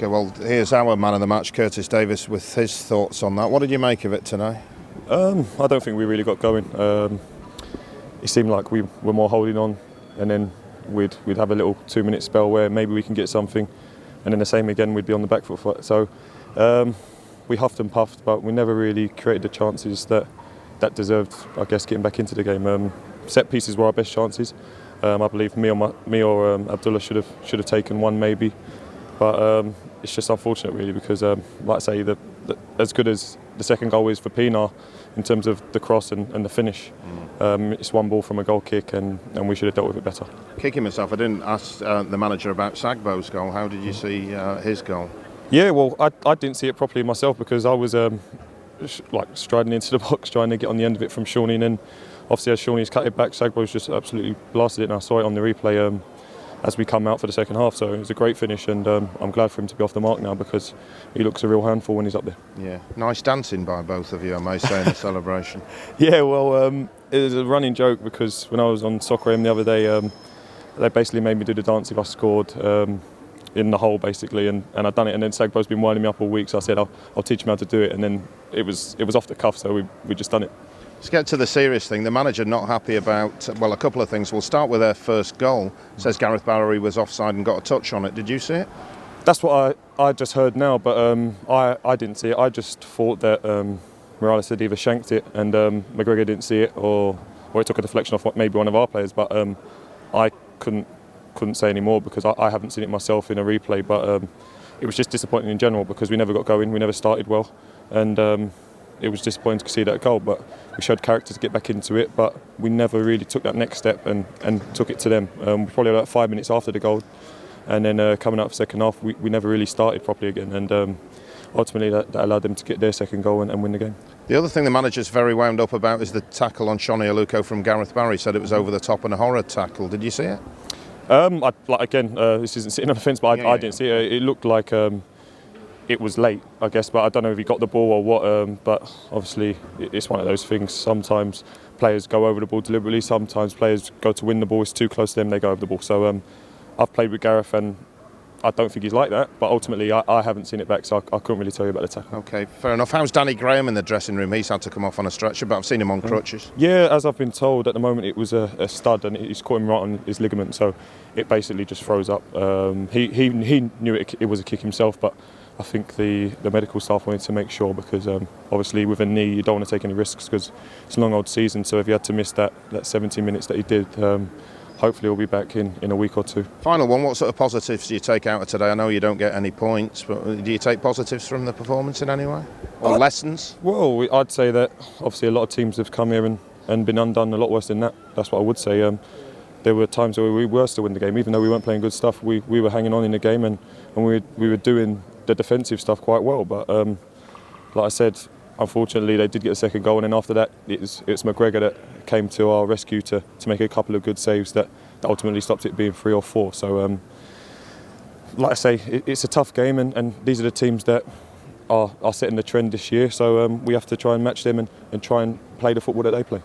OK, well, here's our man of the match, Curtis Davies, with his thoughts on that. What did you make of it tonight? I don't think we really got going. It seemed like we were more holding on, and then we'd have a little 2-minute spell where maybe we can get something, and then the same again, we'd be on the back foot. So we huffed and puffed, but we never really created the chances that deserved, I guess, getting back into the game. Set pieces were our best chances. I believe me or Abdullah should have taken one maybe, but it's just unfortunate really because, like I say, as good as the second goal is for Pinar in terms of the cross and the finish, it's one ball from a goal kick and we should have dealt with it better. Kicking myself, I didn't ask the manager about Sagbo's goal. How did you see his goal? Yeah, well, I didn't see it properly myself because I was striding into the box trying to get on the end of it from Shawnee, and then obviously as Shawnee's cut it back, Sagbo's just absolutely blasted it, and I saw it on the replay as we come out for the second half. So it was a great finish, and I'm glad for him to be off the mark now because he looks a real handful when he's up there. Yeah, nice dancing by both of you, I may say, in the celebration. Yeah, well, it was a running joke because when I was on Soccer AM the other day, they basically made me do the dance if I scored in the hole basically, and I'd done it, and then Sagbo's been winding me up all week, so I said I'll teach him how to do it, and then it was off the cuff, so we just done it. Let's get to the serious thing. The manager not happy about, well, a couple of things. We'll start with their first goal. Says Gareth Barry was offside and got a touch on it. Did you see it? That's what I just heard now, but I didn't see it. I just thought that Morales had either shanked it and McGregor didn't see it, or it took a deflection off maybe one of our players, but I couldn't say any more because I haven't seen it myself in a replay, but it was just disappointing in general because we never got going, we never started well, and it was disappointing to see that goal, but we showed character to get back into it, but we never really took that next step and took it to them. We probably about 5 minutes after the goal, and then coming out for second half, we never really started properly again, and ultimately that allowed them to get their second goal and win the game. The other thing the manager's very wound up about is the tackle on Shawnee Aluko from Gareth Barry. Said it was over the top and a horror tackle. Did you see it? This isn't sitting on the fence, but I didn't see it. It looked like it was late, I guess, but I don't know if he got the ball or what, but obviously it's one of those things. Sometimes players go over the ball deliberately, sometimes players go to win the ball, it's too close to them, they go over the ball. So I've played with Gareth and I don't think he's like that, but ultimately I haven't seen it back, so I couldn't really tell you about the tackle. OK, fair enough. How's Danny Graham in the dressing room? He's had to come off on a stretcher, but I've seen him on crutches. Yeah, as I've been told, at the moment it was a stud and he's caught him right on his ligament, so it basically just froze up. He knew it was a kick himself, but I think the medical staff wanted to make sure because obviously with a knee you don't want to take any risks because it's a long old season, so if he had to miss that 70 minutes that he did, hopefully he'll be back in a week or two. Final one, what sort of positives do you take out of today? I know you don't get any points, but do you take positives from the performance in any way? Or lessons? Well, I'd say that obviously a lot of teams have come here and been undone a lot worse than that. That's what I would say. There were times where we were still in the game, even though we weren't playing good stuff, we were hanging on in the game and we were doing the defensive stuff quite well, but like I said, unfortunately they did get a second goal, and then after that it's McGregor that came to our rescue to make a couple of good saves that ultimately stopped it being 3 or 4. So like I say, it's a tough game, and these are the teams that are setting the trend this year, so we have to try and match them and try and play the football that they play.